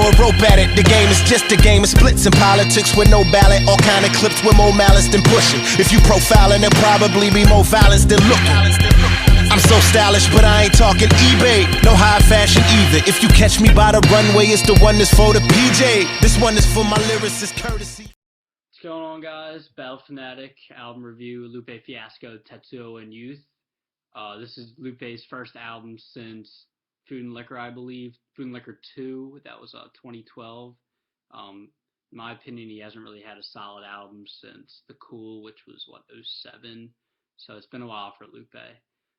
throw a rope at it. The game is just a game of splits and politics with no ballot. All kind of clips with more malice than pushing. If you profiling, there'll probably be more violence than looking. I'm so stylish, but I ain't talking eBay. No high fashion either. If you catch me by the runway, it's the one that's for the PJ. This one is for my lyricist courtesy. What's going on, guys? Battle Fanatic album review. Lupe Fiasco, Tetsuo, and Youth. This is Lupe's first album since Food and Liquor, I believe. Food and Liquor 2, that was 2012. In my opinion, he hasn't really had a solid album since The Cool, which was, '07? So it's been a while for Lupe.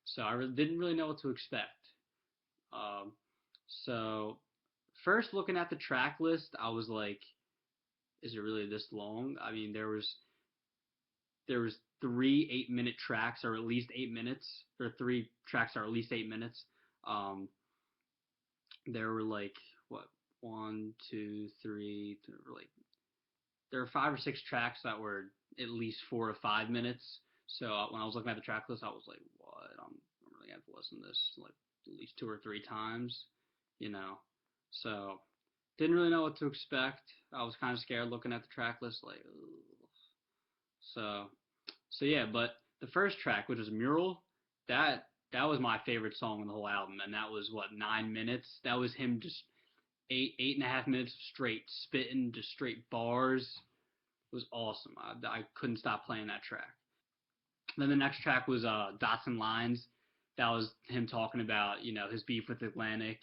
So I didn't really know what to expect. So first looking at the track list, I was like, is it really this long? I mean, there was 3 8-minute tracks, or at least 8 minutes, or 3 tracks that are at least 8 minutes. There were like there were 5 or 6 tracks that were at least 4 to 5 minutes. So when I was looking at the track list, I was like, what? I'm really gonna have to listen to this like at least 2 or 3 times, you know. So didn't really know what to expect. I was kind of scared looking at the track list, like, ugh. So yeah, but the first track, which was Mural, that was my favorite song on the whole album, and that was 9 minutes. That was him just 8.5 minutes of straight spitting, just straight bars. It was awesome. I couldn't stop playing that track. Then the next track was Dots and Lines. That was him talking about, his beef with Atlantic,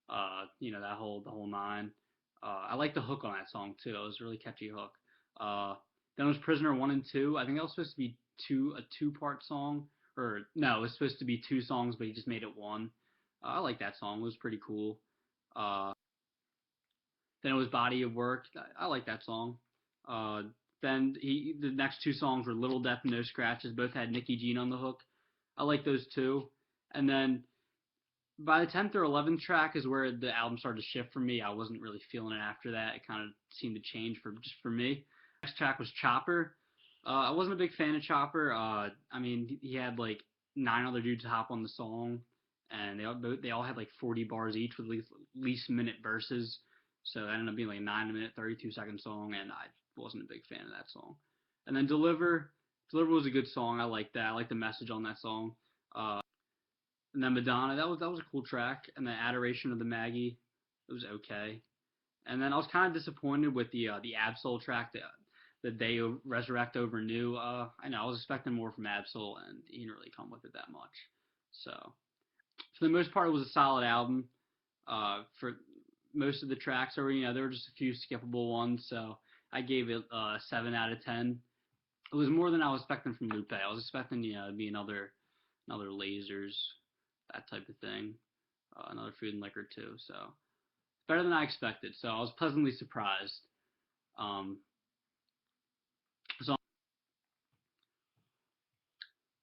the whole nine. I like the hook on that song too. It was a really catchy hook. Then it was Prisoner 1 and 2. I think that was supposed to be a two-part song. Or, no, it was supposed to be 2 songs, but he just made it 1. I like that song. It was pretty cool. Then it was Body of Work. I like that song. Then the next 2 songs were Little Death and No Scratches. Both had Nicki Jean on the hook. I like those too. And then by the 10th or 11th track is where the album started to shift for me. I wasn't really feeling it after that. It kind of seemed to change for me. Next track was Chopper. I wasn't a big fan of Chopper. I mean, he had like 9 other dudes hop on the song, and they all had like 40 bars each with at least minute verses. So that ended up being like a 9-minute, 32-second song, and I wasn't a big fan of that song. And then Deliver was a good song. I liked that. I liked the message on that song. And then Madonna, that was a cool track. And then Adoration of the Maggie, it was okay. And then I was kind of disappointed with the Absol track, the They Resurrect Over New. I know I was expecting more from Absol, and he didn't really come with it that much. So for the most part, it was a solid album. For most of the tracks, there were just a few skippable ones. So I gave it 7 out of 10. It was more than I was expecting from Lupe. I was expecting, to be another Lasers, that type of thing. Another Food and Liquor too. So better than I expected. So I was pleasantly surprised.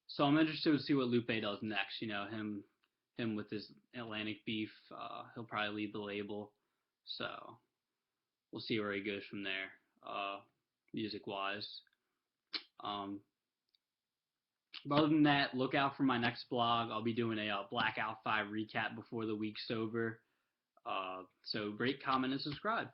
So I'm interested to see what Lupe does next. Him with his Atlantic beef. He'll probably lead the label. So we'll see where he goes from there, music wise. But other than that, look out for my next blog. I'll be doing a Blackout 5 recap before the week's over. So rate, comment, and subscribe.